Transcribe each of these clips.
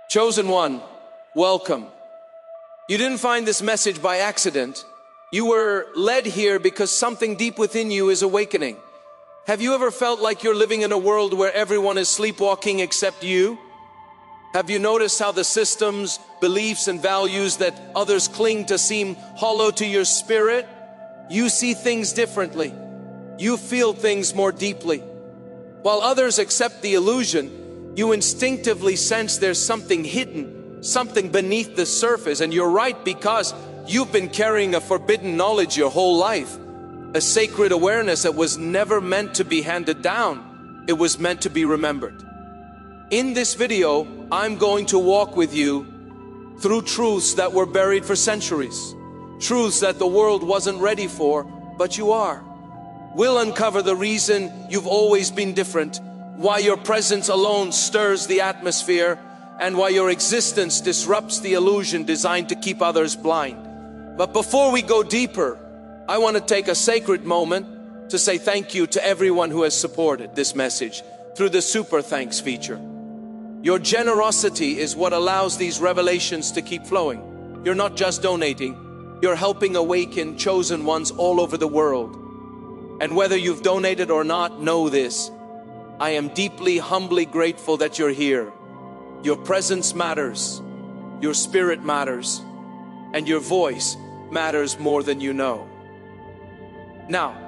Chosen one, welcome. You didn't find this message by accident. You were led here because something deep within you is awakening. Have you ever felt like you're living in a world where everyone is sleepwalking except you? Have you noticed how the systems, beliefs, and values that others cling to seem hollow to your spirit? You see things differently. You feel things more deeply. While others accept the illusion, you instinctively sense there's something hidden, something beneath the surface. And you're right, because you've been carrying a forbidden knowledge your whole life. A sacred awareness that was never meant to be handed down. It was meant to be remembered. In this video, I'm going to walk with you through truths that were buried for centuries. Truths that the world wasn't ready for, but you are. We'll uncover the reason you've always been different, why your presence alone stirs the atmosphere, and why your existence disrupts the illusion designed to keep others blind. But before we go deeper, I want to take a sacred moment to say thank you to everyone who has supported this message through the Super Thanks feature. Your generosity is what allows these revelations to keep flowing. You're not just donating, you're helping awaken chosen ones all over the world. And whether you've donated or not, know this: I am deeply, humbly grateful that you're here. Your presence matters, your spirit matters, and your voice matters more than you know. Now,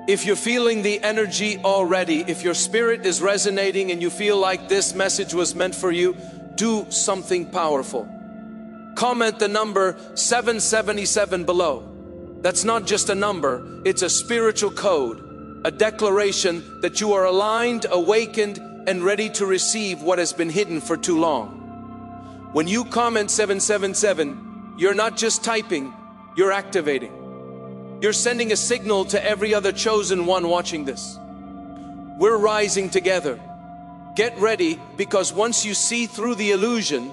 if you're feeling the energy already, if your spirit is resonating and you feel like this message was meant for you, do something powerful. Comment the number 777 below. That's not just a number, it's a spiritual code, a declaration that you are aligned, awakened, and ready to receive what has been hidden for too long. When you comment 777, you're not just typing, you're activating. You're sending a signal to every other chosen one watching this. We're rising together. Get ready, because once you see through the illusion,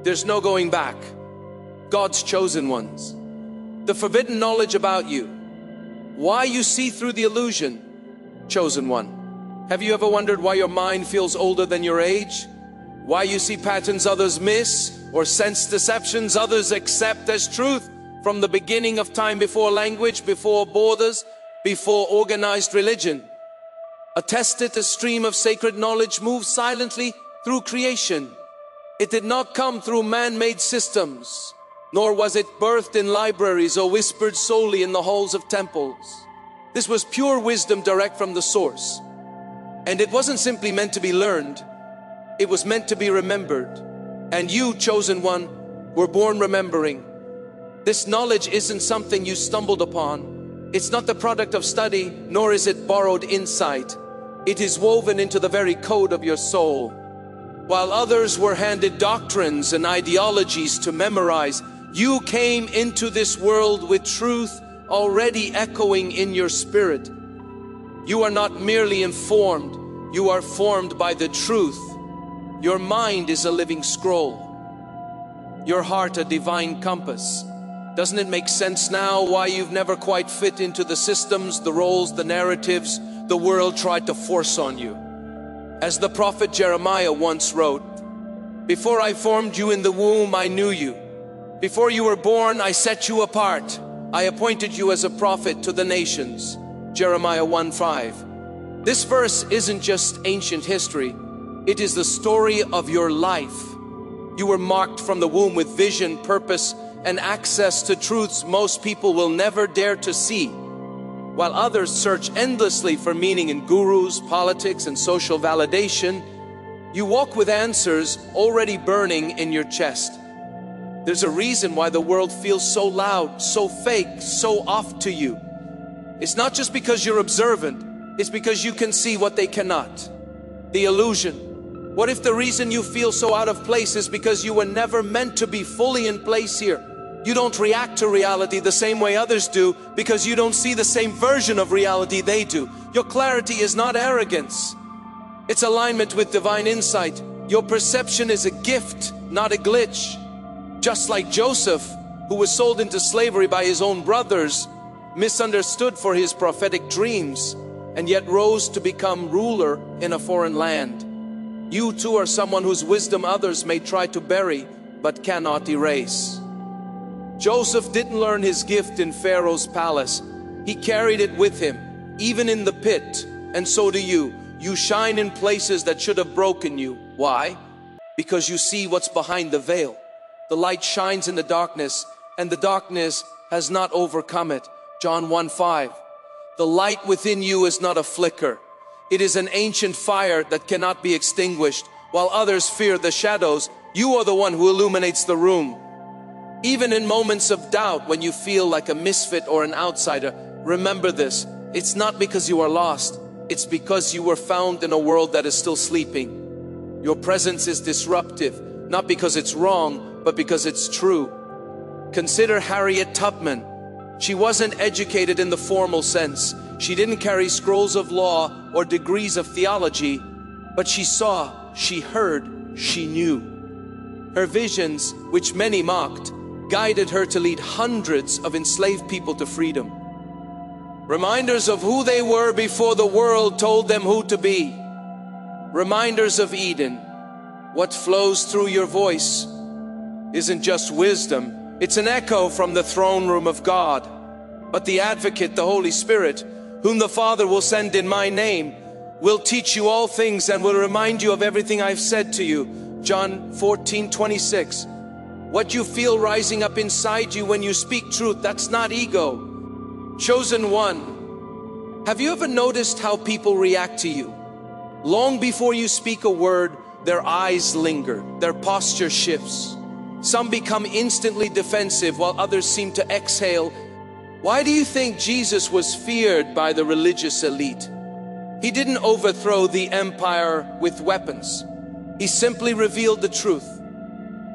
there's no going back. God's chosen ones. The forbidden knowledge about you. Why you see through the illusion, chosen one. Have you ever wondered why your mind feels older than your age? Why you see patterns others miss, or sense deceptions others accept as truth? From the beginning of time, before language, before borders, before organized religion, a tested stream of sacred knowledge moved silently through creation. It did not come through man-made systems, nor was it birthed in libraries or whispered solely in the halls of temples. This was pure wisdom direct from the source. And it wasn't simply meant to be learned, it was meant to be remembered. And you, chosen one, were born remembering. This knowledge isn't something you stumbled upon. It's not the product of study, nor is it borrowed insight. It is woven into the very code of your soul. While others were handed doctrines and ideologies to memorize, you came into this world with truth already echoing in your spirit. You are not merely informed, you are formed by the truth. Your mind is a living scroll. Your heart a divine compass. Doesn't it make sense now why you've never quite fit into the systems, the roles, the narratives the world tried to force on you? As the prophet Jeremiah once wrote, "Before I formed you in the womb, I knew you. Before you were born, I set you apart. I appointed you as a prophet to the nations." Jeremiah 1:5. This verse isn't just ancient history. It is the story of your life. You were marked from the womb with vision, purpose, and access to truths most people will never dare to see. While others search endlessly for meaning in gurus, politics, and social validation, you walk with answers already burning in your chest. There's a reason why the world feels so loud, so fake, so off to you. It's not just because you're observant, it's because you can see what they cannot. The illusion. What if the reason you feel so out of place is because you were never meant to be fully in place here? You don't react to reality the same way others do because you don't see the same version of reality they do. Your clarity is not arrogance. It's alignment with divine insight. Your perception is a gift, not a glitch. Just like Joseph, who was sold into slavery by his own brothers, misunderstood for his prophetic dreams, and yet rose to become ruler in a foreign land. You too are someone whose wisdom others may try to bury, but cannot erase. Joseph didn't learn his gift in Pharaoh's palace. He carried it with him, even in the pit. And so do you. You shine in places that should have broken you. Why? Because you see what's behind the veil. The light shines in the darkness, and the darkness has not overcome it. John 1:5. The light within you is not a flicker. It is an ancient fire that cannot be extinguished. While others fear the shadows, you are the one who illuminates the room. Even in moments of doubt, when you feel like a misfit or an outsider, remember this. It's not because you are lost. It's because you were found in a world that is still sleeping. Your presence is disruptive, not because it's wrong, but because it's true. Consider Harriet Tubman. She wasn't educated in the formal sense. She didn't carry scrolls of law or degrees of theology, but she saw, she heard, she knew. Her visions, which many mocked, guided her to lead hundreds of enslaved people to freedom. Reminders of who they were before the world told them who to be. Reminders of Eden. What flows through your voice isn't just wisdom, it's an echo from the throne room of God. But the Advocate, the Holy Spirit, whom the Father will send in my name, will teach you all things and will remind you of everything I've said to you. John 14:26. What you feel rising up inside you when you speak truth, that's not ego. Chosen one. Have you ever noticed how people react to you? Long before you speak a word, their eyes linger, their posture shifts. Some become instantly defensive while others seem to exhale. Why do you think Jesus was feared by the religious elite? He didn't overthrow the empire with weapons. He simply revealed the truth.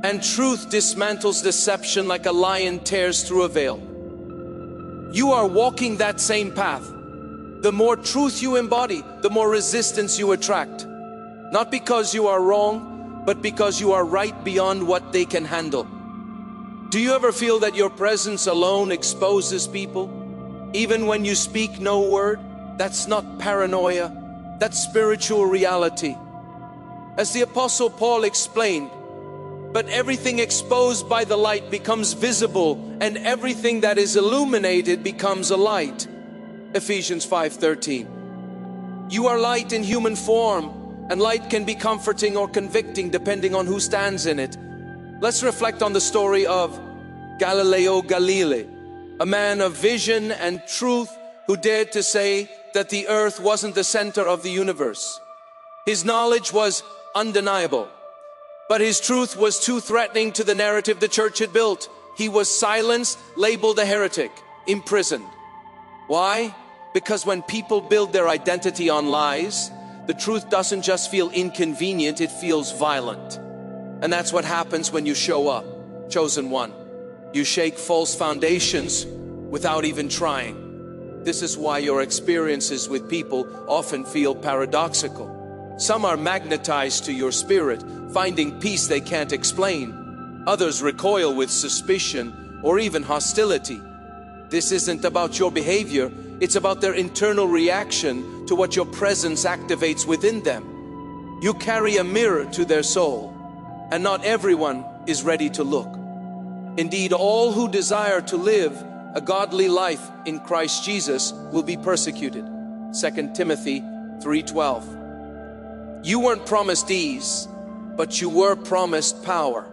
And truth dismantles deception like a lion tears through a veil. You are walking that same path. The more truth you embody, the more resistance you attract. Not because you are wrong, but because you are right beyond what they can handle. Do you ever feel that your presence alone exposes people? Even when you speak no word? That's not paranoia, that's spiritual reality. As the Apostle Paul explained, but everything exposed by the light becomes visible, and everything that is illuminated becomes a light. Ephesians 5:13. You are light in human form, and light can be comforting or convicting depending on who stands in it. Let's reflect on the story of Galileo Galilei, a man of vision and truth who dared to say that the earth wasn't the center of the universe. His knowledge was undeniable, but his truth was too threatening to the narrative the church had built. He was silenced, labeled a heretic, imprisoned. Why? Because when people build their identity on lies, the truth doesn't just feel inconvenient, it feels violent. And that's what happens when you show up, chosen one. You shake false foundations without even trying. This is why your experiences with people often feel paradoxical. Some are magnetized to your spirit, finding peace they can't explain. Others recoil with suspicion or even hostility. This isn't about your behavior, it's about their internal reaction to what your presence activates within them. You carry a mirror to their soul, and not everyone is ready to look. Indeed, all who desire to live a godly life in Christ Jesus will be persecuted. 2 Timothy 3:12. You weren't promised ease, but you were promised power.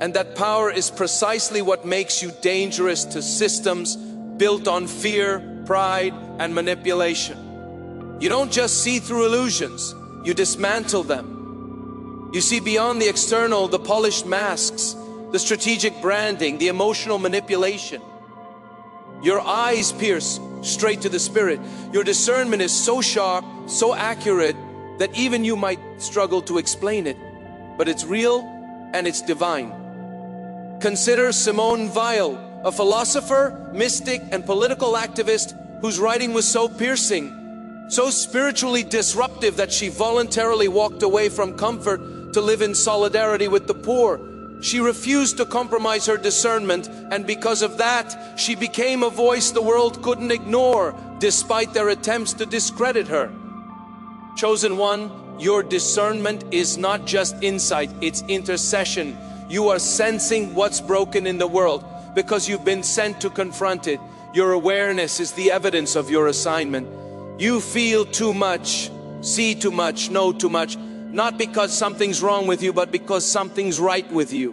And that power is precisely what makes you dangerous to systems built on fear, pride, and manipulation. You don't just see through illusions, you dismantle them. You see beyond the external, the polished masks, the strategic branding, the emotional manipulation. Your eyes pierce straight to the spirit. Your discernment is so sharp, so accurate, that even you might struggle to explain it. But it's real and it's divine. Consider Simone Weil, a philosopher, mystic, and political activist whose writing was so piercing, so spiritually disruptive that she voluntarily walked away from comfort to live in solidarity with the poor. She refused to compromise her discernment, and because of that, she became a voice the world couldn't ignore, despite their attempts to discredit her. Chosen one, your discernment is not just insight, it's intercession. You are sensing what's broken in the world because you've been sent to confront it. Your awareness is the evidence of your assignment. You feel too much, see too much, know too much, not because something's wrong with you, but because something's right with you.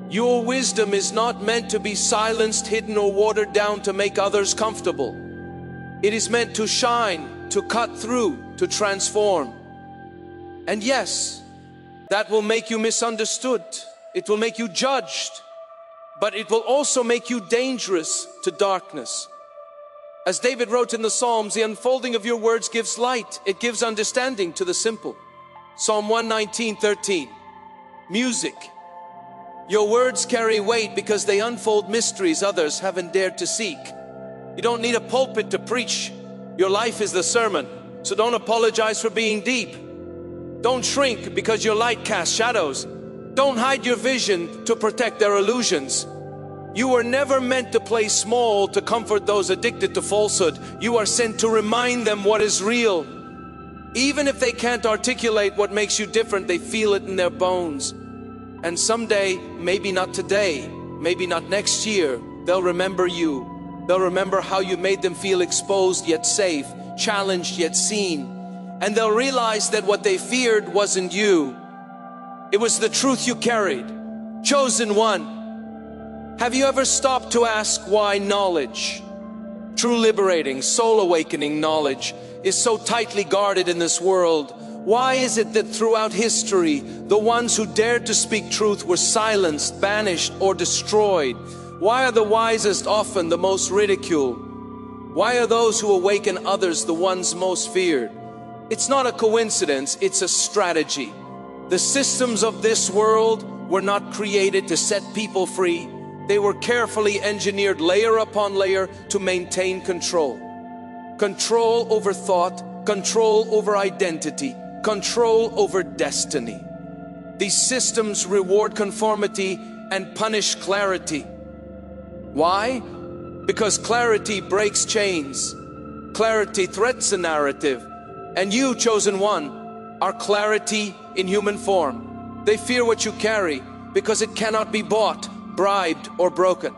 Your wisdom is not meant to be silenced, hidden, or watered down to make others comfortable. It is meant to shine, to cut through, to transform. And yes, that will make you misunderstood. It will make you judged, but it will also make you dangerous to darkness. As David wrote in the Psalms, the unfolding of your words gives light. It gives understanding to the simple. Psalm 119:13. Music. Your words carry weight because they unfold mysteries others haven't dared to seek. You don't need a pulpit to preach. Your life is the sermon. So don't apologize for being deep. Don't shrink because your light casts shadows. Don't hide your vision to protect their illusions. You were never meant to play small to comfort those addicted to falsehood. You are sent to remind them what is real. Even if they can't articulate what makes you different, they feel it in their bones. And someday, maybe not today, maybe not next year, they'll remember you. They'll remember how you made them feel exposed yet safe, challenged yet seen. And they'll realize that what they feared wasn't you. It was the truth you carried. Chosen one. Have you ever stopped to ask why knowledge, true liberating, soul awakening knowledge, is so tightly guarded in this world? Why is it that throughout history, the ones who dared to speak truth were silenced, banished, or destroyed? Why are the wisest often the most ridiculed? Why are those who awaken others the ones most feared? It's not a coincidence, it's a strategy. The systems of this world were not created to set people free. They were carefully engineered layer upon layer to maintain control. Control over thought, control over identity, control over destiny. These systems reward conformity and punish clarity. Why? Because clarity breaks chains. Clarity threats a narrative. And you, chosen one, are clarity in human form. They fear what you carry because it cannot be bought, bribed, or broken.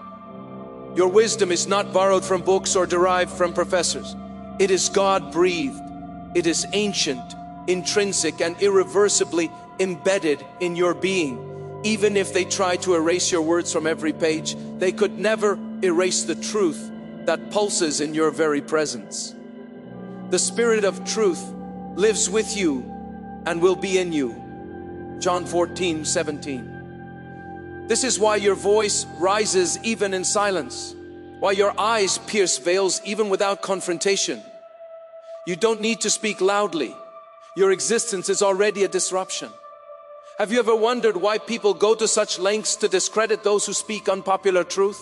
Your wisdom is not borrowed from books or derived from professors. It is God-breathed. It is ancient, intrinsic, and irreversibly embedded in your being. Even if they try to erase your words from every page, they could never erase the truth that pulses in your very presence. The Spirit of truth lives with you and will be in you. John 14:17. This is why your voice rises even in silence, why your eyes pierce veils even without confrontation. You don't need to speak loudly. Your existence is already a disruption. Have you ever wondered why people go to such lengths to discredit those who speak unpopular truth?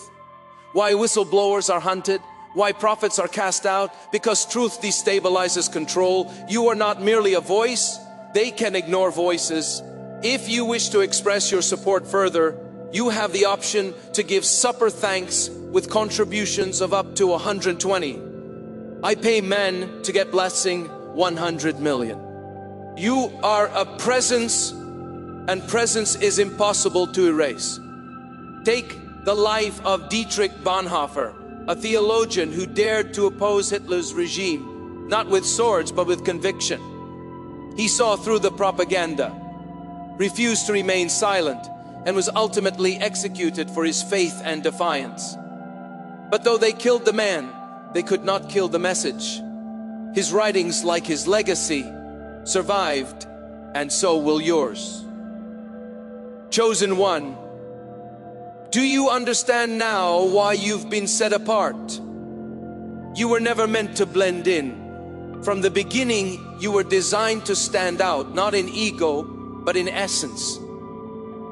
Why whistleblowers are hunted? Why prophets are cast out? Because truth destabilizes control. You are not merely a voice. They can ignore voices. If you wish to express your support further, you have the option to give supper thanks with contributions of up to 120. I pay men to get blessing 100 million. You are a presence, and presence is impossible to erase. Take the life of Dietrich Bonhoeffer, a theologian who dared to oppose Hitler's regime, not with swords but with conviction. He saw through the propaganda, refused to remain silent, and was ultimately executed for his faith and defiance. But though they killed the man, they could not kill the message. His writings, like his legacy, survived, and so will yours. Chosen one, do you understand now why you've been set apart? You were never meant to blend in. From the beginning, you were designed to stand out, not in ego, but in essence.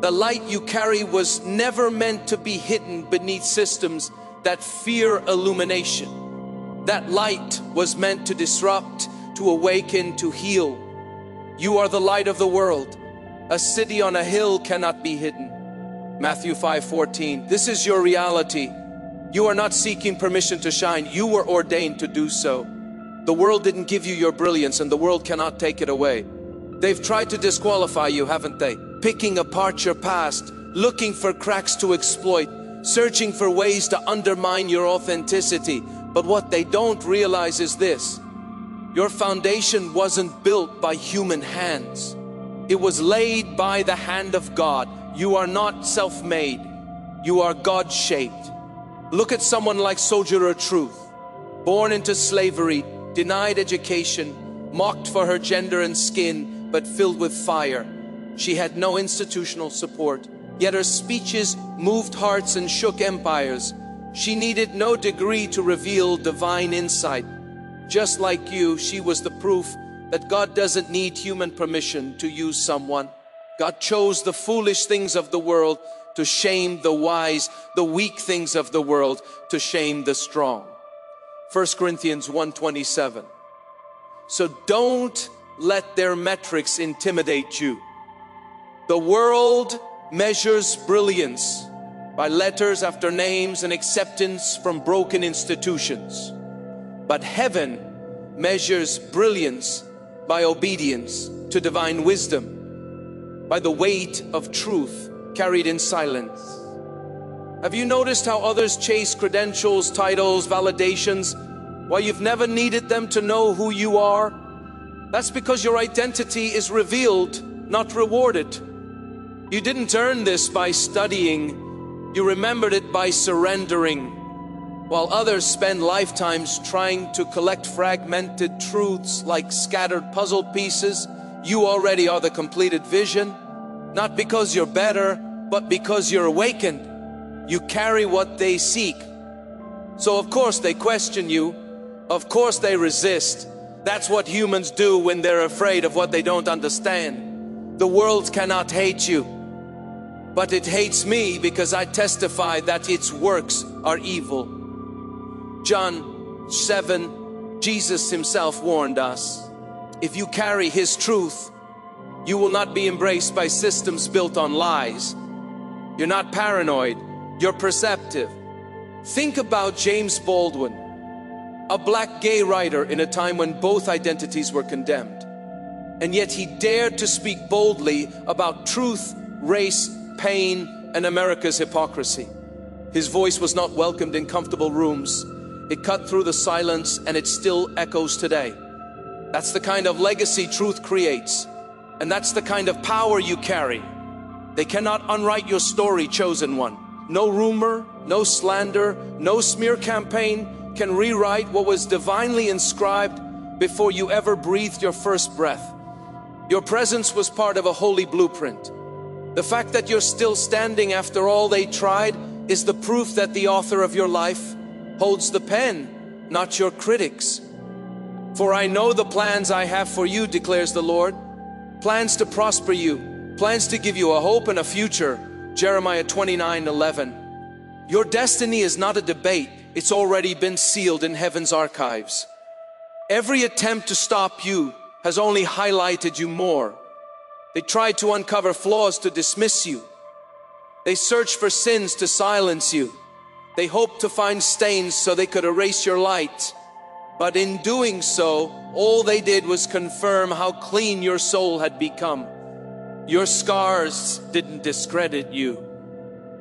The light you carry was never meant to be hidden beneath systems that fear illumination. That light was meant to disrupt, to awaken, to heal. You are the light of the world. A city on a hill cannot be hidden. Matthew 5:14. This is your reality. You are not seeking permission to shine. You were ordained to do so. The world didn't give you your brilliance, and the world cannot take it away. They've tried to disqualify you, haven't they? Picking apart your past, looking for cracks to exploit, searching for ways to undermine your authenticity. But what they don't realize is this: your foundation wasn't built by human hands. It was laid by the hand of God. You are not self-made. You are God-shaped. Look at someone like Sojourner Truth, born into slavery, denied education, mocked for her gender and skin, but filled with fire. She had no institutional support, yet her speeches moved hearts and shook empires. She needed no degree to reveal divine insight. Just like you, she was the proof that God doesn't need human permission to use someone. God chose the foolish things of the world to shame the wise, the weak things of the world to shame the strong. 1 Corinthians 1:27. So don't let their metrics intimidate you. The world measures brilliance by letters after names and acceptance from broken institutions. But heaven measures brilliance by obedience to divine wisdom, by the weight of truth carried in silence. Have you noticed how others chase credentials, titles, validations, while you've never needed them to know who you are? That's because your identity is revealed, not rewarded. You didn't earn this by studying. You remembered it by surrendering. While others spend lifetimes trying to collect fragmented truths like scattered puzzle pieces, you already are the completed vision. Not because you're better, but because you're awakened. You carry what they seek. So of course they question you. Of course they resist. That's what humans do when they're afraid of what they don't understand. The world cannot hate you, but it hates me because I testify that its works are evil. John 7, Jesus himself warned us, if you carry his truth, you will not be embraced by systems built on lies. You're not paranoid, you're perceptive. Think about James Baldwin, a black gay writer in a time when both identities were condemned. And yet he dared to speak boldly about truth, race, pain, and America's hypocrisy. His voice was not welcomed in comfortable rooms. It cut through the silence, and it still echoes today. That's the kind of legacy truth creates. And that's the kind of power you carry. They cannot unwrite your story, chosen one. No rumor, no slander, no smear campaign can rewrite what was divinely inscribed before you ever breathed your first breath. Your presence was part of a holy blueprint. The fact that you're still standing after all they tried is the proof that the author of your life holds the pen, not your critics. For I know the plans I have for you, declares the Lord. Plans to prosper you, plans to give you a hope and a future. Jeremiah 29:11. Your destiny is not a debate. It's already been sealed in heaven's archives. Every attempt to stop you has only highlighted you more. They tried to uncover flaws to dismiss you. They searched for sins to silence you. They hoped to find stains so they could erase your light. But in doing so, all they did was confirm how clean your soul had become. Your scars didn't discredit you.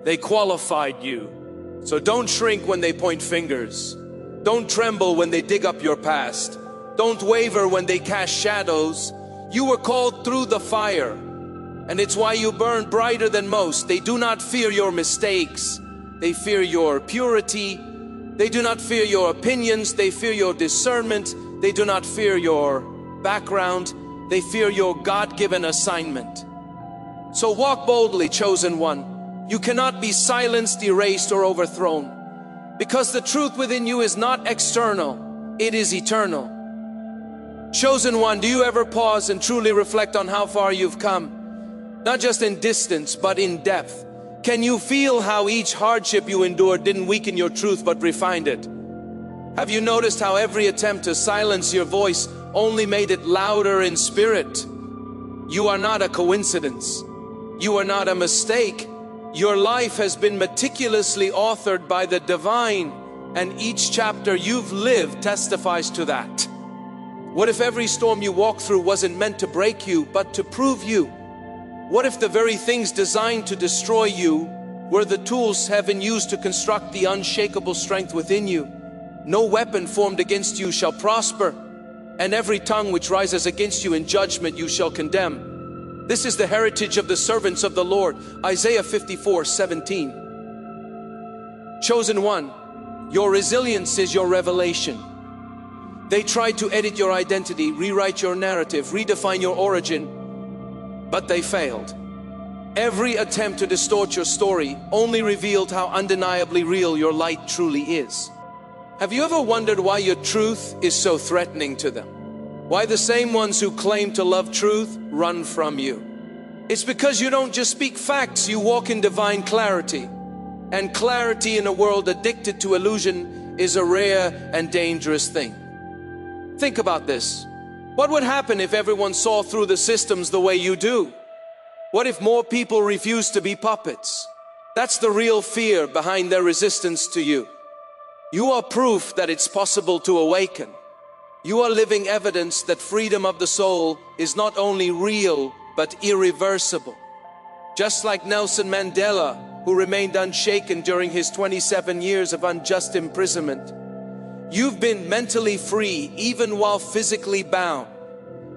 They qualified you. So don't shrink when they point fingers. Don't tremble when they dig up your past. Don't waver when they cast shadows. You were called through the fire, and it's why you burn brighter than most. They do not fear your mistakes. They fear your purity. They do not fear your opinions. They fear your discernment. They do not fear your background. They fear your God-given assignment. So walk boldly, chosen one. You cannot be silenced, erased, or overthrown, because the truth within you is not external, it is eternal. Chosen one, do you ever pause and truly reflect on how far you've come? Not just in distance, but in depth. Can you feel how each hardship you endured didn't weaken your truth, but refined it? Have you noticed how every attempt to silence your voice only made it louder in spirit? You are not a coincidence. You are not a mistake. Your life has been meticulously authored by the divine, and each chapter you've lived testifies to that. What if every storm you walk through wasn't meant to break you, but to prove you? What if the very things designed to destroy you were the tools heaven used to construct the unshakable strength within you? No weapon formed against you shall prosper, and every tongue which rises against you in judgment you shall condemn. This is the heritage of the servants of the Lord. Isaiah 54:17. Chosen one, your resilience is your revelation. They tried to edit your identity, rewrite your narrative, redefine your origin, but they failed. Every attempt to distort your story only revealed how undeniably real your light truly is. Have you ever wondered why your truth is so threatening to them? Why the same ones who claim to love truth run from you? It's because you don't just speak facts, you walk in divine clarity. And clarity in a world addicted to illusion is a rare and dangerous thing. Think about this. What would happen if everyone saw through the systems the way you do? What if more people refuse to be puppets? That's the real fear behind their resistance to you. You are proof that it's possible to awaken. You are living evidence that freedom of the soul is not only real, but irreversible. Just like Nelson Mandela, who remained unshaken during his 27 years of unjust imprisonment. You've been mentally free even while physically bound.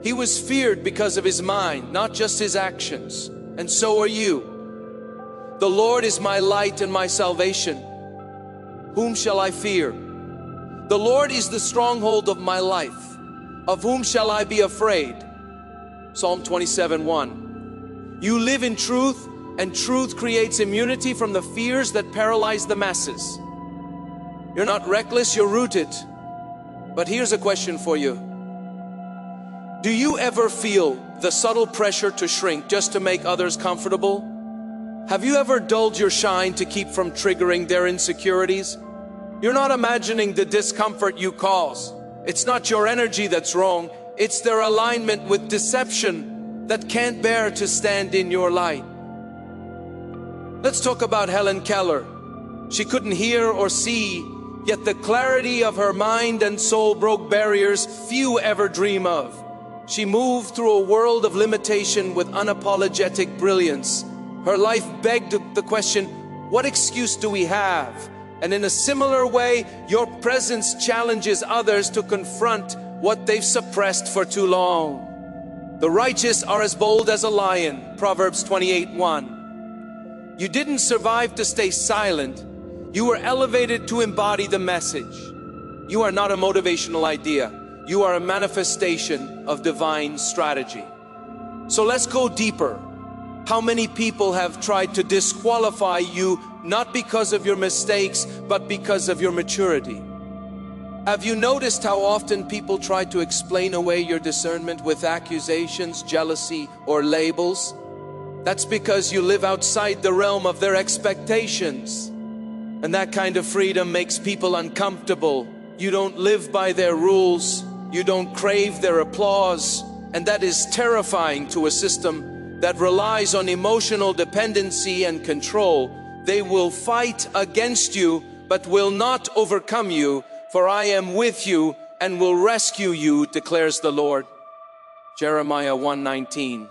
He was feared because of his mind, not just his actions. And so are you. The Lord is my light and my salvation. Whom shall I fear? The Lord is the stronghold of my life. Of whom shall I be afraid? Psalm 27:1. You live in truth, and truth creates immunity from the fears that paralyze the masses. You're not reckless, you're rooted. But here's a question for you. Do you ever feel the subtle pressure to shrink just to make others comfortable? Have you ever dulled your shine to keep from triggering their insecurities? You're not imagining the discomfort you cause. It's not your energy that's wrong. It's their alignment with deception that can't bear to stand in your light. Let's talk about Helen Keller. She couldn't hear or see, yet the clarity of her mind and soul broke barriers few ever dream of. She moved through a world of limitation with unapologetic brilliance. Her life begged the question, what excuse do we have? And in a similar way, your presence challenges others to confront what they've suppressed for too long. The righteous are as bold as a lion, Proverbs 28:1. You didn't survive to stay silent. You were elevated to embody the message. You are not a motivational idea. You are a manifestation of divine strategy. So let's go deeper. How many people have tried to disqualify you, not because of your mistakes, but because of your maturity? Have you noticed how often people try to explain away your discernment with accusations, jealousy, or labels? That's because you live outside the realm of their expectations. And that kind of freedom makes people uncomfortable. You don't live by their rules. You don't crave their applause. And that is terrifying to a system that relies on emotional dependency and control. They will fight against you, but will not overcome you. For I am with you and will rescue you, declares the Lord. Jeremiah 1:19.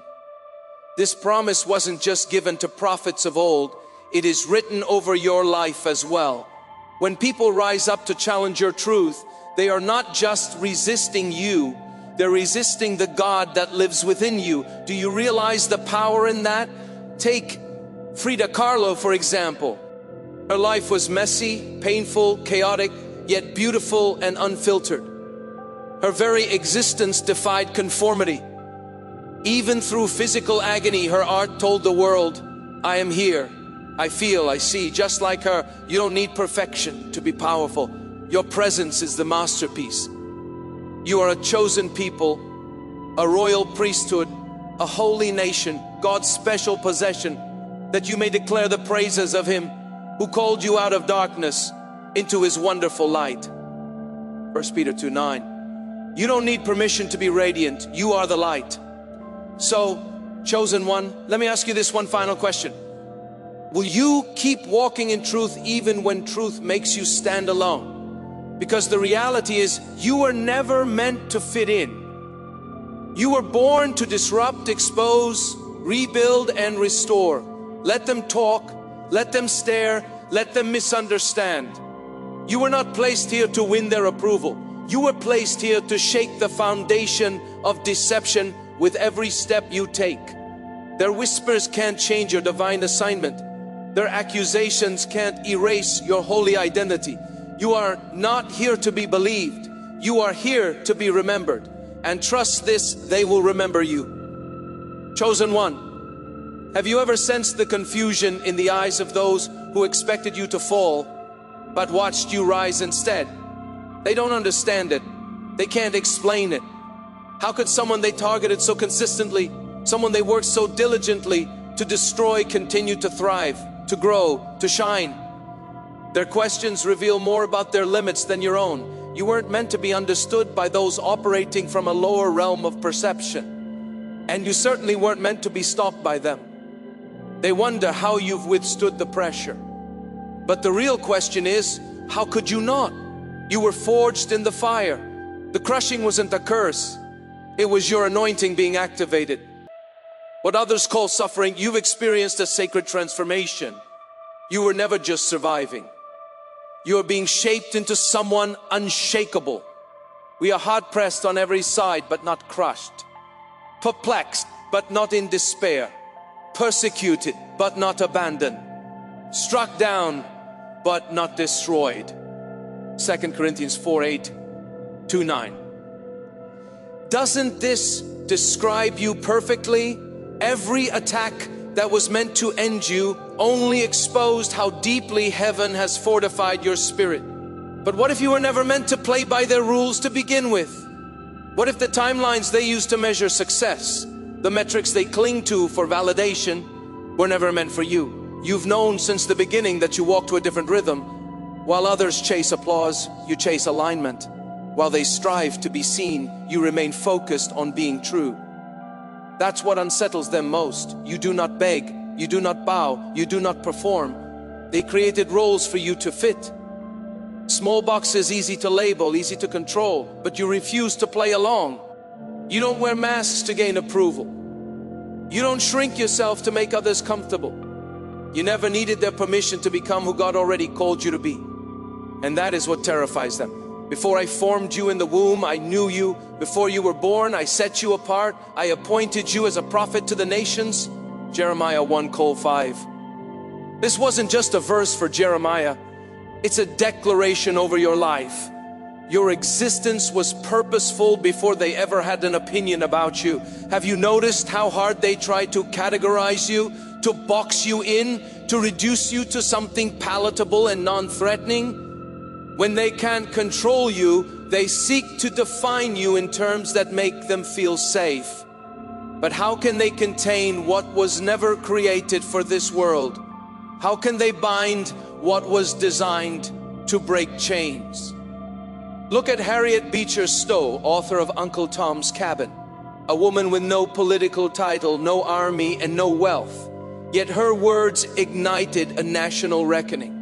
This promise wasn't just given to prophets of old. It is written over your life as well. When people rise up to challenge your truth, they are not just resisting you, they're resisting the God that lives within you. Do you realize the power in that? Take Frida Kahlo, for example. Her life was messy, painful, chaotic, yet beautiful and unfiltered. Her very existence defied conformity. Even through physical agony, her art told the world, I am here, I feel, I see. Just like her, you don't need perfection to be powerful. Your presence is the masterpiece. You are a chosen people, a royal priesthood, a holy nation, God's special possession, that you may declare the praises of Him who called you out of darkness into His wonderful light. 1 Peter 2:9. You don't need permission to be radiant. You are the light. So, chosen one, let me ask you this one final question. Will you keep walking in truth even when truth makes you stand alone? Because the reality is, you were never meant to fit in. You were born to disrupt, expose, rebuild, and restore. Let them talk, let them stare, let them misunderstand. You were not placed here to win their approval. You were placed here to shake the foundation of deception with every step you take. Their whispers can't change your divine assignment. Their accusations can't erase your holy identity. You are not here to be believed. You are here to be remembered. And trust this, they will remember you. Chosen one, have you ever sensed the confusion in the eyes of those who expected you to fall, but watched you rise instead? They don't understand it. They can't explain it. How could someone they targeted so consistently, someone they worked so diligently to destroy, continue to thrive, to grow, to shine? Their questions reveal more about their limits than your own. You weren't meant to be understood by those operating from a lower realm of perception. And you certainly weren't meant to be stopped by them. They wonder how you've withstood the pressure. But the real question is, how could you not? You were forged in the fire. The crushing wasn't a curse. It was your anointing being activated. What others call suffering, you've experienced a sacred transformation. You were never just surviving. You are being shaped into someone unshakable. We are hard-pressed on every side, but not crushed. Perplexed, but not in despair. Persecuted, but not abandoned. Struck down, but not destroyed. 2 Corinthians 4:8-9. Doesn't this describe you perfectly? Every attack that was meant to end you only exposed how deeply heaven has fortified your spirit. But what if you were never meant to play by their rules to begin with? What if the timelines they use to measure success, the metrics they cling to for validation, were never meant for you? You've known since the beginning that you walk to a different rhythm. While others chase applause, you chase alignment. While they strive to be seen, you remain focused on being true. That's what unsettles them most. You do not beg, you do not bow, you do not perform. They created roles for you to fit. Small boxes, easy to label, easy to control, but you refuse to play along. You don't wear masks to gain approval. You don't shrink yourself to make others comfortable. You never needed their permission to become who God already called you to be. And that is what terrifies them. Before I formed you in the womb, I knew you. Before you were born, I set you apart. I appointed you as a prophet to the nations. Jeremiah 1:5. This wasn't just a verse for Jeremiah. It's a declaration over your life. Your existence was purposeful before they ever had an opinion about you. Have you noticed how hard they tried to categorize you, to box you in, to reduce you to something palatable and non-threatening? When they can't control you, they seek to define you in terms that make them feel safe. But how can they contain what was never created for this world? How can they bind what was designed to break chains? Look at Harriet Beecher Stowe, author of Uncle Tom's Cabin. A woman with no political title, no army, and no wealth. Yet her words ignited a national reckoning.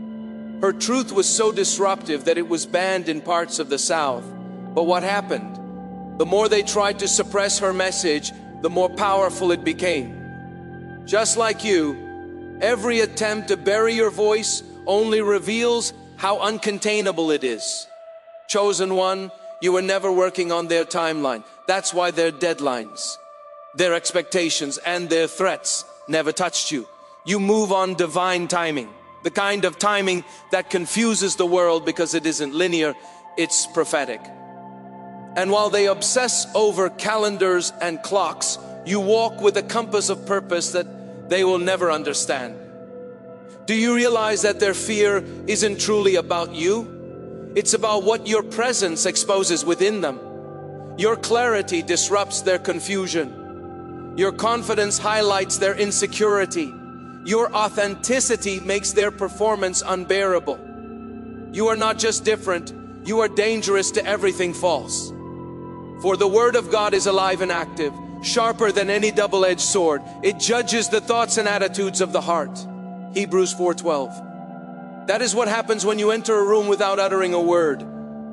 Her truth was so disruptive that it was banned in parts of the South. But what happened? The more they tried to suppress her message, the more powerful it became. Just like you, every attempt to bury your voice only reveals how uncontainable it is. Chosen one, you were never working on their timeline. That's why their deadlines, their expectations, and their threats never touched you. You move on divine timing. The kind of timing that confuses the world because it isn't linear, it's prophetic. And while they obsess over calendars and clocks, you walk with a compass of purpose that they will never understand. Do you realize that their fear isn't truly about you? It's about what your presence exposes within them. Your clarity disrupts their confusion. Your confidence highlights their insecurity. Your authenticity makes their performance unbearable. You are not just different, you are dangerous to everything false. For the Word of God is alive and active, sharper than any double-edged sword. It judges the thoughts and attitudes of the heart. Hebrews 4:12. That is what happens when you enter a room without uttering a word.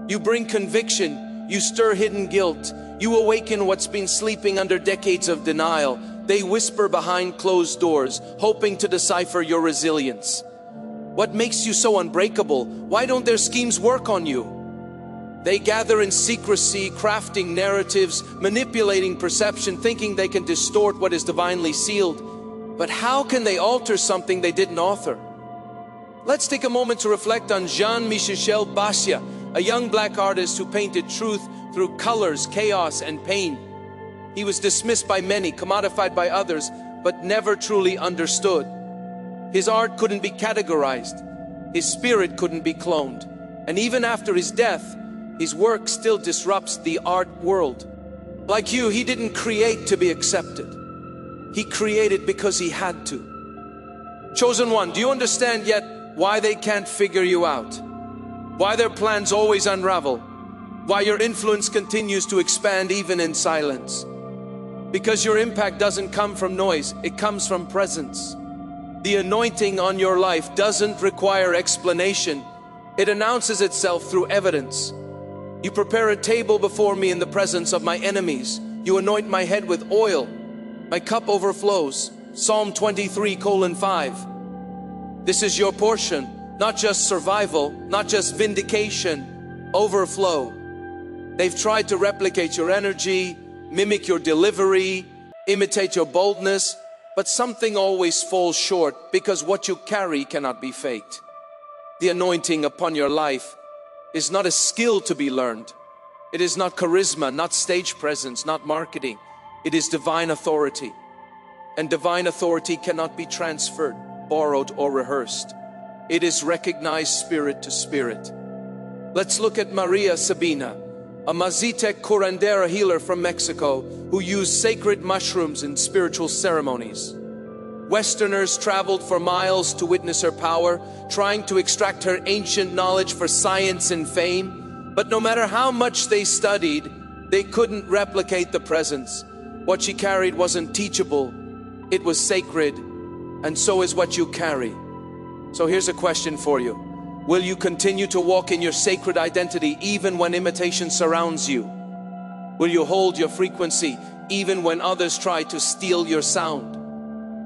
You bring conviction, you stir hidden guilt, you awaken what's been sleeping under decades of denial. They whisper behind closed doors, hoping to decipher your resilience. What makes you so unbreakable? Why don't their schemes work on you? They gather in secrecy, crafting narratives, manipulating perception, thinking they can distort what is divinely sealed. But how can they alter something they didn't author? Let's take a moment to reflect on Jean-Michel Basquiat, a young black artist who painted truth through colors, chaos, and pain. He was dismissed by many, commodified by others, but never truly understood. His art couldn't be categorized. His spirit couldn't be cloned. And even after his death, his work still disrupts the art world. Like you, he didn't create to be accepted. He created because he had to. Chosen one, do you understand yet why they can't figure you out? Why their plans always unravel? Why your influence continues to expand even in silence? Because your impact doesn't come from noise, it comes from presence. The anointing on your life doesn't require explanation. It announces itself through evidence. You prepare a table before me in the presence of my enemies. You anoint my head with oil. My cup overflows. Psalm 23:5. This is your portion, not just survival, not just vindication, overflow. They've tried to replicate your energy, mimic your delivery, imitate your boldness, but something always falls short because what you carry cannot be faked. The anointing upon your life is not a skill to be learned. It is not charisma, not stage presence, not marketing. It is divine authority. And divine authority cannot be transferred, borrowed, or rehearsed. It is recognized spirit to spirit. Let's look at Maria Sabina, a Mazatec curandera healer from Mexico who used sacred mushrooms in spiritual ceremonies. Westerners traveled for miles to witness her power, trying to extract her ancient knowledge for science and fame. But no matter how much they studied, they couldn't replicate the presence. What she carried wasn't teachable, it was sacred, and so is what you carry. So here's a question for you. Will you continue to walk in your sacred identity even when imitation surrounds you? Will you hold your frequency even when others try to steal your sound?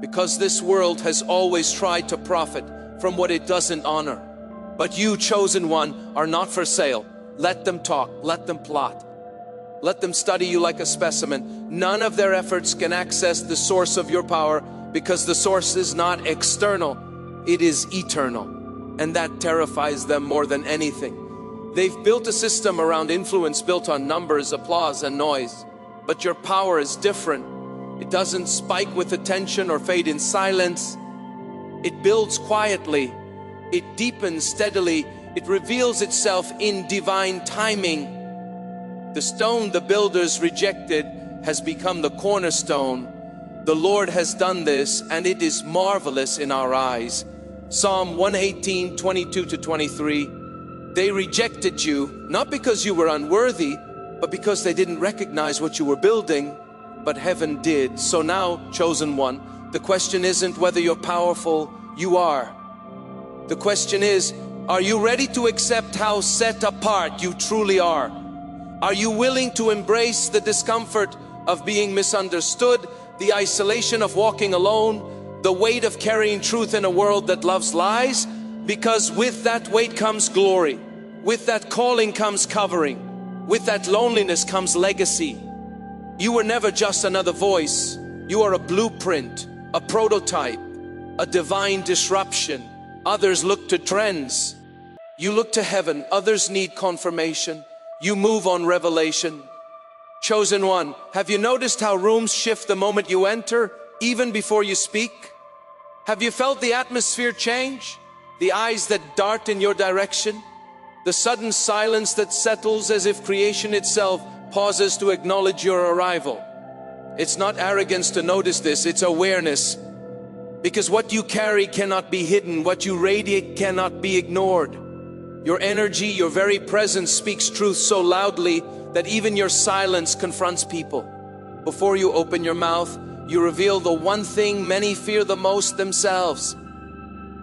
Because this world has always tried to profit from what it doesn't honor. But you, chosen one, are not for sale. Let them talk, let them plot. Let them study you like a specimen. None of their efforts can access the source of your power because the source is not external, it is eternal. And that terrifies them more than anything. They've built a system around influence built on numbers, applause, and noise. But your power is different. It doesn't spike with attention or fade in silence. It builds quietly. It deepens steadily. It reveals itself in divine timing. The stone the builders rejected has become the cornerstone. The Lord has done this, and it is marvelous in our eyes. Psalm 118:22-23. They rejected you, not because you were unworthy, but because they didn't recognize what you were building, but heaven did. So now, chosen one, the question isn't whether you're powerful, you are. The question is, are you ready to accept how set apart you truly are? Are you willing to embrace the discomfort of being misunderstood, the isolation of walking alone, the weight of carrying truth in a world that loves lies? Because with that weight comes glory. With that calling comes covering. With that loneliness comes legacy. You were never just another voice. You are a blueprint, a prototype, a divine disruption. Others look to trends. You look to heaven. Others need confirmation. You move on revelation. Chosen one, have you noticed how rooms shift the moment you enter, even before you speak? Have you felt the atmosphere change? The eyes that dart in your direction? The sudden silence that settles as if creation itself pauses to acknowledge your arrival. It's not arrogance to notice this, it's awareness. Because what you carry cannot be hidden, what you radiate cannot be ignored. Your energy, your very presence speaks truth so loudly that even your silence confronts people. Before you open your mouth, you reveal the one thing many fear the most themselves.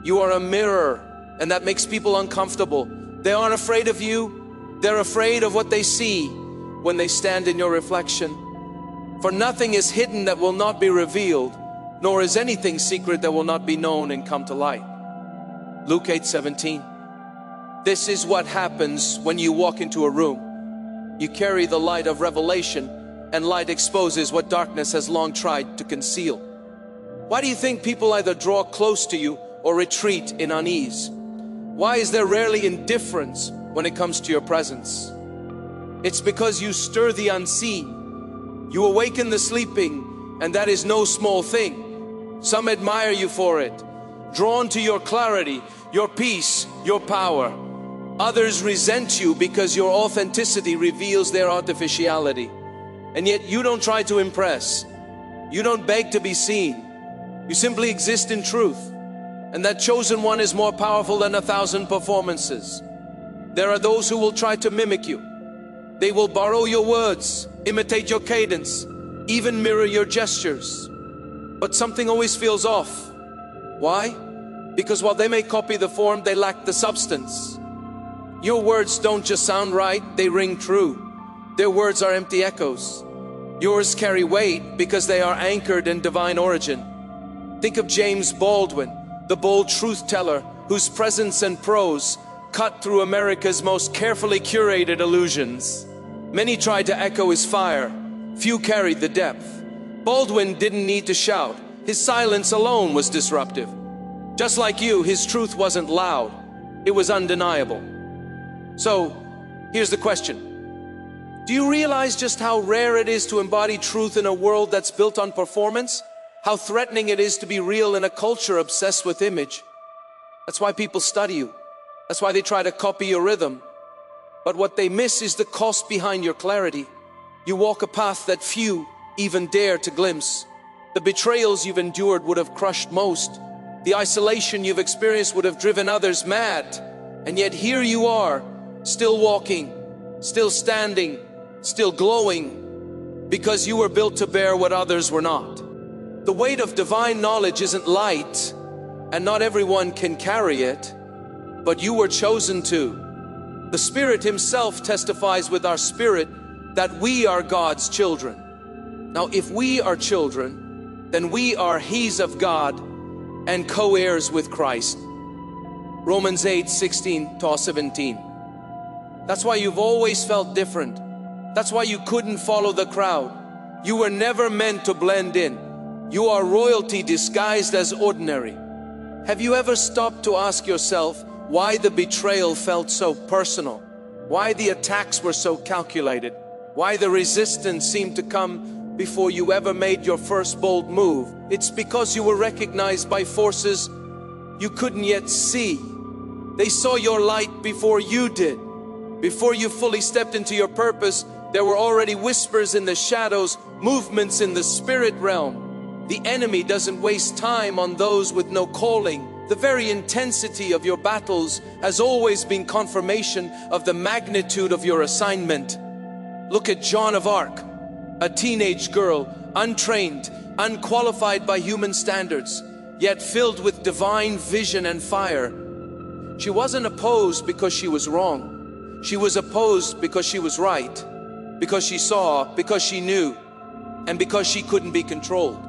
You are a mirror, and that makes people uncomfortable. They aren't afraid of you. They're afraid of what they see when they stand in your reflection. For nothing is hidden that will not be revealed, nor is anything secret that will not be known and come to light. Luke 8:17. This is what happens when you walk into a room. You carry the light of revelation, and light exposes what darkness has long tried to conceal. Why do you think people either draw close to you or retreat in unease? Why is there rarely indifference when it comes to your presence? It's because you stir the unseen. You awaken the sleeping, and that is no small thing. Some admire you for it, drawn to your clarity, your peace, your power. Others resent you because your authenticity reveals their artificiality. And yet you don't try to impress. You don't beg to be seen. You simply exist in truth. And that chosen one is more powerful than 1,000 performances. There are those who will try to mimic you. They will borrow your words, imitate your cadence, even mirror your gestures. But something always feels off. Why? Because while they may copy the form, they lack the substance. Your words don't just sound right, they ring true. Their words are empty echoes. Yours carry weight because they are anchored in divine origin. Think of James Baldwin, the bold truth teller whose presence and prose cut through America's most carefully curated illusions. Many tried to echo his fire, few carried the depth. Baldwin didn't need to shout, his silence alone was disruptive. Just like you, his truth wasn't loud, it was undeniable. So, here's the question. Do you realize just how rare it is to embody truth in a world that's built on performance? How threatening it is to be real in a culture obsessed with image? That's why people study you. That's why they try to copy your rhythm. But what they miss is the cost behind your clarity. You walk a path that few even dare to glimpse. The betrayals you've endured would have crushed most. The isolation you've experienced would have driven others mad. And yet here you are, still walking, still standing, still glowing, because you were built to bear what others were not. The weight of divine knowledge isn't light, and not everyone can carry it, but you were chosen to. The Spirit Himself testifies with our spirit that we are God's children. Now, if we are children, then we are He's of God and co-heirs with Christ. Romans 8:16-17. That's why you've always felt different. That's why you couldn't follow the crowd. You were never meant to blend in. You are royalty disguised as ordinary. Have you ever stopped to ask yourself why the betrayal felt so personal? Why the attacks were so calculated? Why the resistance seemed to come before you ever made your first bold move? It's because you were recognized by forces you couldn't yet see. They saw your light before you did. Before you fully stepped into your purpose, there were already whispers in the shadows, movements in the spirit realm. The enemy doesn't waste time on those with no calling. The very intensity of your battles has always been confirmation of the magnitude of your assignment. Look at Joan of Arc, a teenage girl, untrained, unqualified by human standards, yet filled with divine vision and fire. She wasn't opposed because she was wrong. She was opposed because she was right, because she saw, because she knew, and because she couldn't be controlled.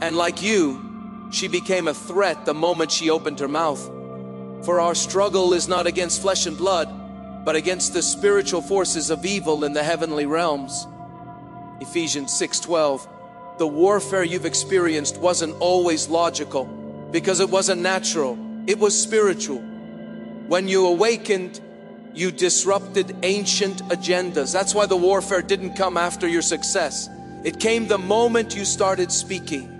And like you, she became a threat the moment she opened her mouth. For our struggle is not against flesh and blood, but against the spiritual forces of evil in the heavenly realms. Ephesians 6:12. The warfare you've experienced wasn't always logical, because it wasn't natural, it was spiritual. When you awakened, you disrupted ancient agendas. That's why the warfare didn't come after your success. It came the moment you started speaking.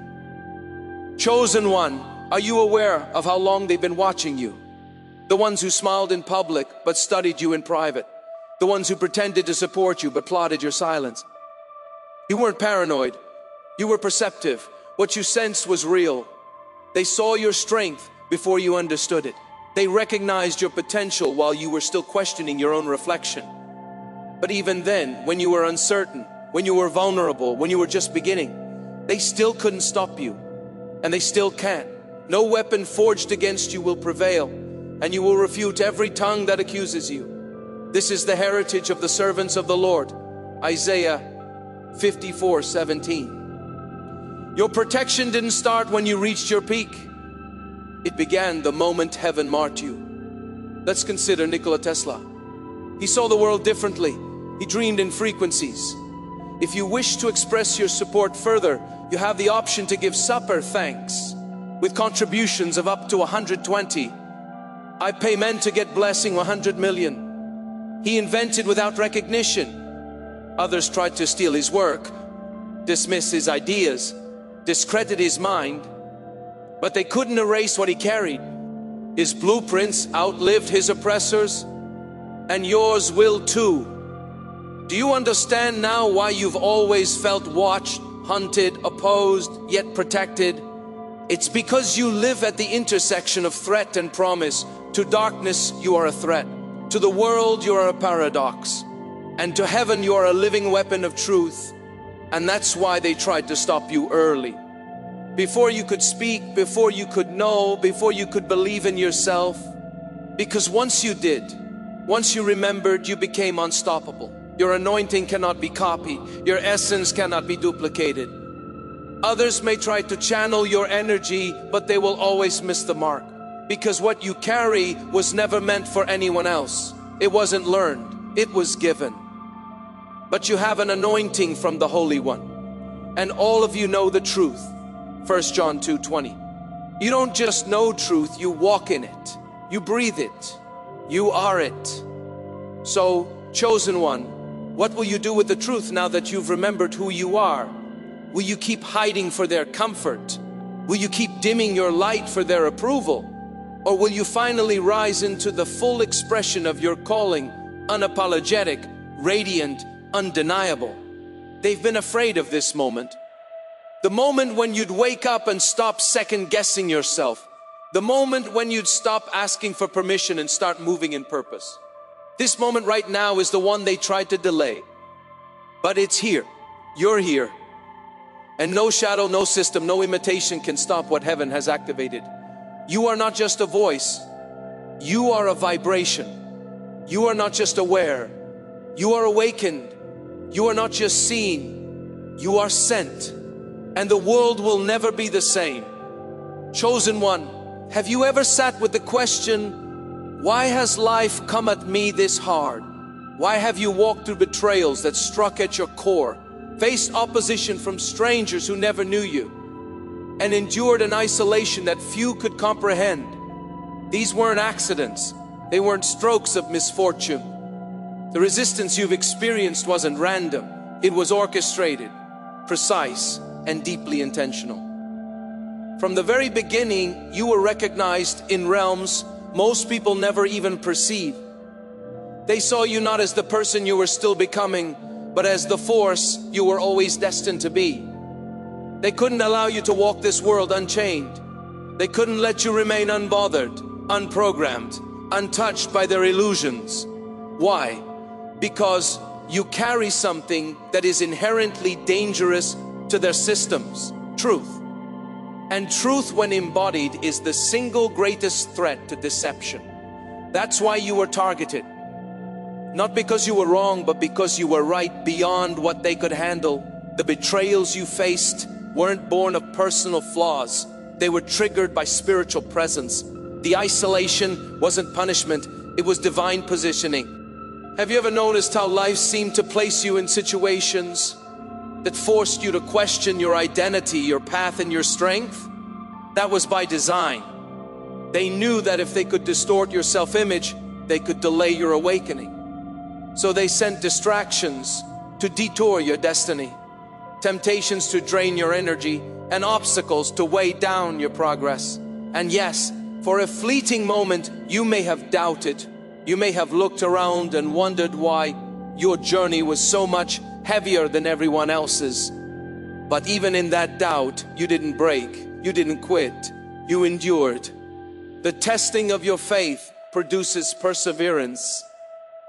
Chosen one, are you aware of how long they've been watching you? The ones who smiled in public but studied you in private. The ones who pretended to support you but plotted your silence. You weren't paranoid. You were perceptive. What you sensed was real. They saw your strength before you understood it. They recognized your potential while you were still questioning your own reflection. But even then, when you were uncertain, when you were vulnerable, when you were just beginning, they still couldn't stop you. And they still can't. No weapon forged against you will prevail, and you will refute every tongue that accuses you. This is the heritage of the servants of the Lord. Isaiah 54:17. Your protection didn't start when you reached your peak. It began the moment heaven marked you. Let's consider Nikola Tesla. He saw the world differently. He dreamed in frequencies. If you wish to express your support further, you have the option to give supper thanks with contributions of up to 120. I pay men to get blessing 100 million. He invented without recognition. Others tried to steal his work, dismiss his ideas, discredit his mind, but they couldn't erase what he carried. His blueprints outlived his oppressors, and yours will too. Do you understand now why you've always felt watched, hunted, opposed, yet protected? It's because you live at the intersection of threat and promise. To darkness, you are a threat. To the world, you are a paradox. And to heaven, you are a living weapon of truth. And that's why they tried to stop you early. Before you could speak, before you could know, before you could believe in yourself. Because once you did, once you remembered, you became unstoppable. Your anointing cannot be copied. Your essence cannot be duplicated. Others may try to channel your energy, but they will always miss the mark. Because what you carry was never meant for anyone else. It wasn't learned, it was given. But you have an anointing from the Holy One. And all of you know the truth. 1 John 2:20. You don't just know truth, you walk in it. You breathe it. You are it. So, chosen one, what will you do with the truth now that you've remembered who you are? Will you keep hiding for their comfort? Will you keep dimming your light for their approval? Or will you finally rise into the full expression of your calling, unapologetic, radiant, undeniable? They've been afraid of this moment. The moment when you'd wake up and stop second-guessing yourself. The moment when you'd stop asking for permission and start moving in purpose. This moment right now is the one they tried to delay. But it's here. You're here. And no shadow, no system, no imitation can stop what heaven has activated. You are not just a voice. You are a vibration. You are not just aware. You are awakened. You are not just seen. You are sent. And the world will never be the same. Chosen one, have you ever sat with the question, why has life come at me this hard? Why have you walked through betrayals that struck at your core, faced opposition from strangers who never knew you, and endured an isolation that few could comprehend? These weren't accidents. They weren't strokes of misfortune. The resistance you've experienced wasn't random. It was orchestrated, precise, and deeply intentional. From the very beginning, you were recognized in realms most people never even perceive. They saw you not as the person you were still becoming, but as the force you were always destined to be. They couldn't allow you to walk this world unchained. They couldn't let you remain unbothered, unprogrammed, untouched by their illusions. Why? Because you carry something that is inherently dangerous to their systems: truth. And truth, when embodied, is the single greatest threat to deception. That's why you were targeted. Not because you were wrong, but because you were right beyond what they could handle. The betrayals you faced weren't born of personal flaws. They were triggered by spiritual presence. The isolation wasn't punishment, it was divine positioning. Have you ever noticed how life seemed to place you in situations that forced you to question your identity, your path, and your strength? That was by design. They knew that if they could distort your self-image, they could delay your awakening. So they sent distractions to detour your destiny, temptations to drain your energy, and obstacles to weigh down your progress. And yes, for a fleeting moment, you may have doubted. You may have looked around and wondered why your journey was so much heavier than everyone else's. But even in that doubt, you didn't break, you didn't quit, you endured. The testing of your faith produces perseverance.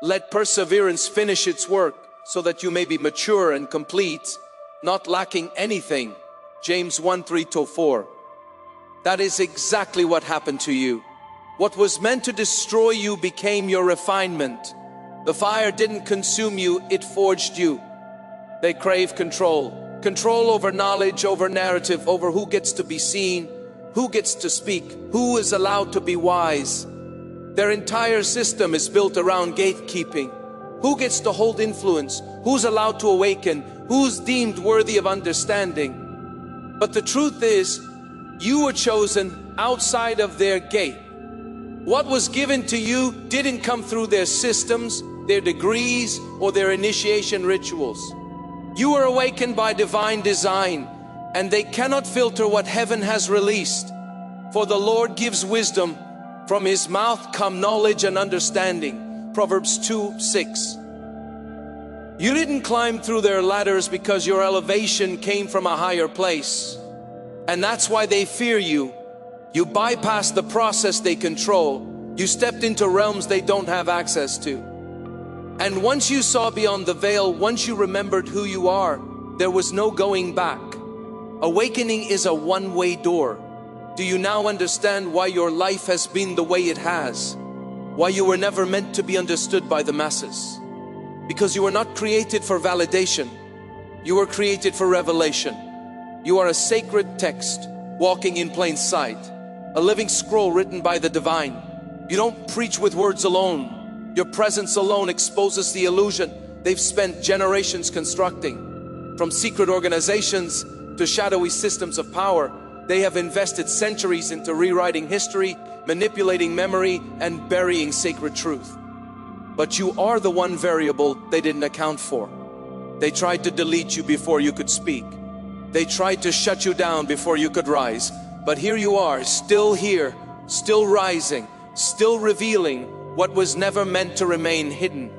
Let perseverance finish its work so that you may be mature and complete, not lacking anything. James 1:3-4. That is exactly what happened to you. What was meant to destroy you became your refinement. The fire didn't consume you, it forged you. They crave control. Control over knowledge, over narrative, over who gets to be seen, who gets to speak, who is allowed to be wise. Their entire system is built around gatekeeping. Who gets to hold influence? Who's allowed to awaken? Who's deemed worthy of understanding? But the truth is, you were chosen outside of their gate. What was given to you didn't come through their systems, their degrees, or their initiation rituals. You were awakened by divine design, and they cannot filter what heaven has released. For the Lord gives wisdom, from His mouth come knowledge and understanding. Proverbs 2:6. You didn't climb through their ladders because your elevation came from a higher place. And that's why they fear you. You bypassed the process they control. You stepped into realms they don't have access to. And once you saw beyond the veil, once you remembered who you are, there was no going back. Awakening is a one-way door. Do you now understand why your life has been the way it has? Why you were never meant to be understood by the masses? Because you were not created for validation. You were created for revelation. You are a sacred text walking in plain sight, a living scroll written by the divine. You don't preach with words alone. Your presence alone exposes the illusion they've spent generations constructing. From secret organizations to shadowy systems of power, they have invested centuries into rewriting history, manipulating memory, and burying sacred truth. But you are the one variable they didn't account for. They tried to delete you before you could speak. They tried to shut you down before you could rise. But here you are, still here, still rising, still revealing what was never meant to remain hidden.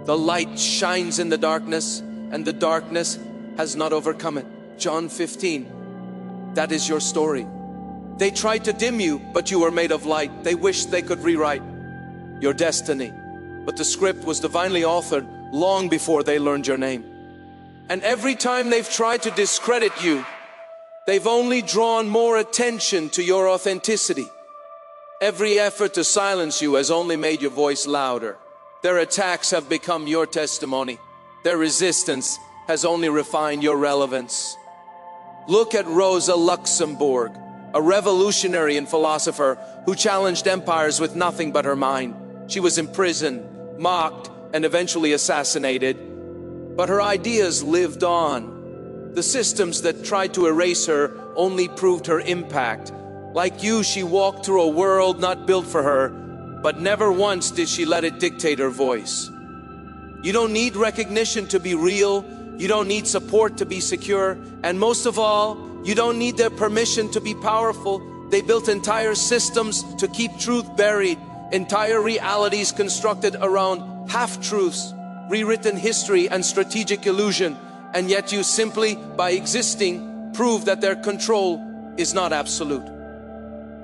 The light shines in the darkness, and the darkness has not overcome it. John 15. That is your story. They tried to dim you, but you were made of light. They wished they could rewrite your destiny. But the script was divinely authored long before they learned your name. And every time they've tried to discredit you, they've only drawn more attention to your authenticity. Every effort to silence you has only made your voice louder. Their attacks have become your testimony. Their resistance has only refined your relevance. Look at Rosa Luxemburg, a revolutionary and philosopher who challenged empires with nothing but her mind. She was imprisoned, mocked, and eventually assassinated. But her ideas lived on. The systems that tried to erase her only proved her impact. Like you, she walked through a world not built for her, but never once did she let it dictate her voice. You don't need recognition to be real. You don't need support to be secure. And most of all, you don't need their permission to be powerful. They built entire systems to keep truth buried, entire realities constructed around half-truths, rewritten history and strategic illusion, and yet you simply, by existing, prove that their control is not absolute.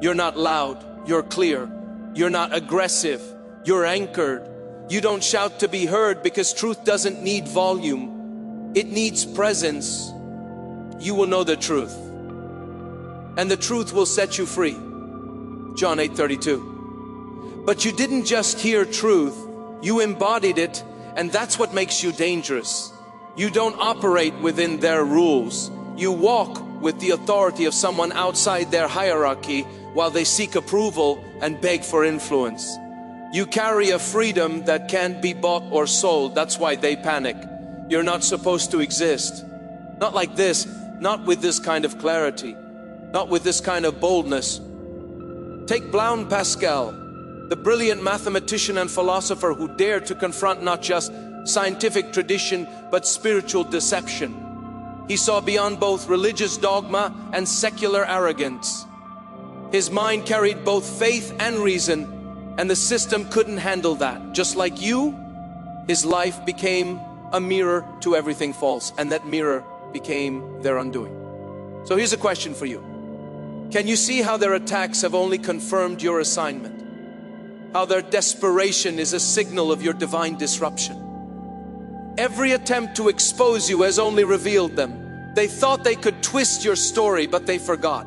You're not loud, you're clear. You're not aggressive, you're anchored. You don't shout to be heard because truth doesn't need volume. It needs presence. You will know the truth, and the truth will set you free. John 8:32. But you didn't just hear truth, you embodied it. And that's what makes you dangerous. You don't operate within their rules. You walk with the authority of someone outside their hierarchy while they seek approval and beg for influence. You carry a freedom that can't be bought or sold. That's why they panic. You're not supposed to exist. Not like this, not with this kind of clarity, not with this kind of boldness. Take Blaise Pascal, the brilliant mathematician and philosopher who dared to confront not just scientific tradition, but spiritual deception. He saw beyond both religious dogma and secular arrogance. His mind carried both faith and reason, and the system couldn't handle that. Just like you, his life became a mirror to everything false, and that mirror became their undoing. So here's a question for you. Can you see how their attacks have only confirmed your assignment? How their desperation is a signal of your divine disruption. Every attempt to expose you has only revealed them. They thought they could twist your story, but they forgot.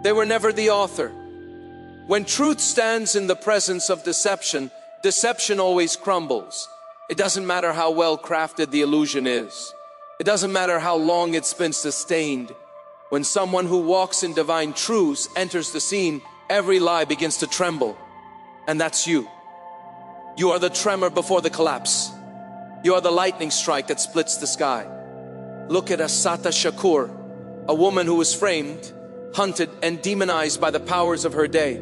They were never the author. When truth stands in the presence of deception, deception always crumbles. It doesn't matter how well crafted the illusion is. It doesn't matter how long it's been sustained. When someone who walks in divine truth enters the scene, every lie begins to tremble. And that's you. You are the tremor before the collapse. You are the lightning strike that splits the sky. Look at Asata Shakur, a woman who was framed, hunted and demonized by the powers of her day,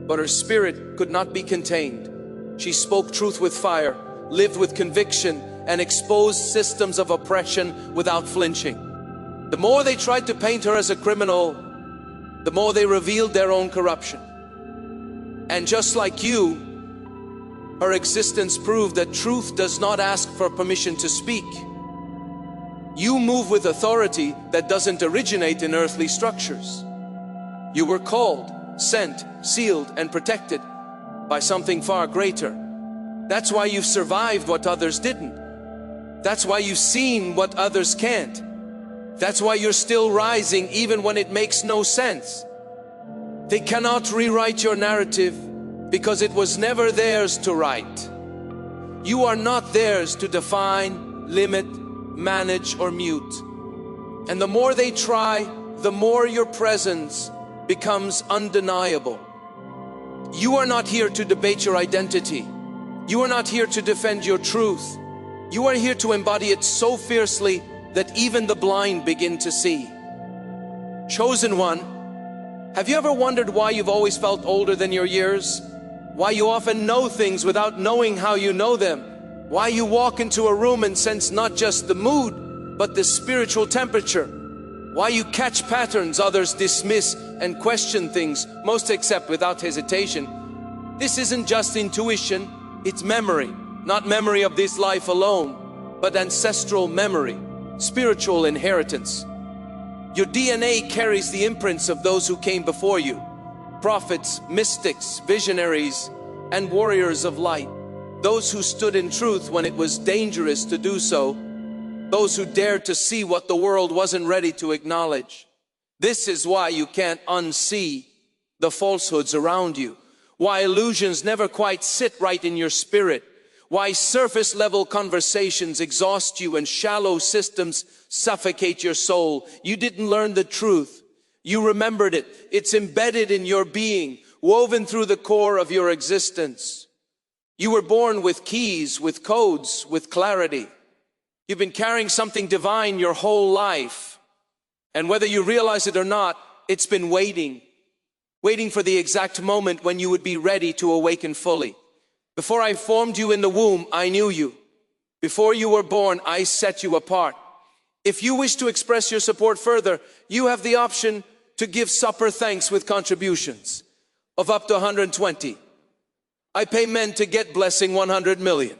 but her spirit could not be contained. She spoke truth with fire, lived with conviction, and exposed systems of oppression without flinching. The more they tried to paint her as a criminal, the more they revealed their own corruption. And just like you, her existence proved that truth does not ask for permission to speak. You move with authority that doesn't originate in earthly structures. You were called, sent, sealed, and protected by something far greater. That's why you've survived what others didn't. That's why you've seen what others can't. That's why you're still rising even when it makes no sense. They cannot rewrite your narrative because it was never theirs to write. You are not theirs to define, limit, manage, or mute. And the more they try, the more your presence becomes undeniable. You are not here to debate your identity. You are not here to defend your truth. You are here to embody it so fiercely that even the blind begin to see. Chosen one, have you ever wondered why you've always felt older than your years? Why you often know things without knowing how you know them? Why you walk into a room and sense not just the mood, but the spiritual temperature? Why you catch patterns others dismiss and question things most accept without hesitation? This isn't just intuition, it's memory. Not memory of this life alone, but ancestral memory, spiritual inheritance. Your DNA carries the imprints of those who came before you. Prophets, mystics, visionaries, and warriors of light. Those who stood in truth when it was dangerous to do so. Those who dared to see what the world wasn't ready to acknowledge. This is why you can't unsee the falsehoods around you. Why illusions never quite sit right in your spirit. Why surface level conversations exhaust you and shallow systems suffocate your soul. You didn't learn the truth. You remembered it. It's embedded in your being, woven through the core of your existence. You were born with keys, with codes, with clarity. You've been carrying something divine your whole life. And whether you realize it or not, it's been waiting for the exact moment when you would be ready to awaken fully. Before I formed you in the womb, I knew you. Before you were born, I set you apart. If you wish to express your support further, you have the option to give supper thanks with contributions of up to 120. I pay men to get blessing 100 million.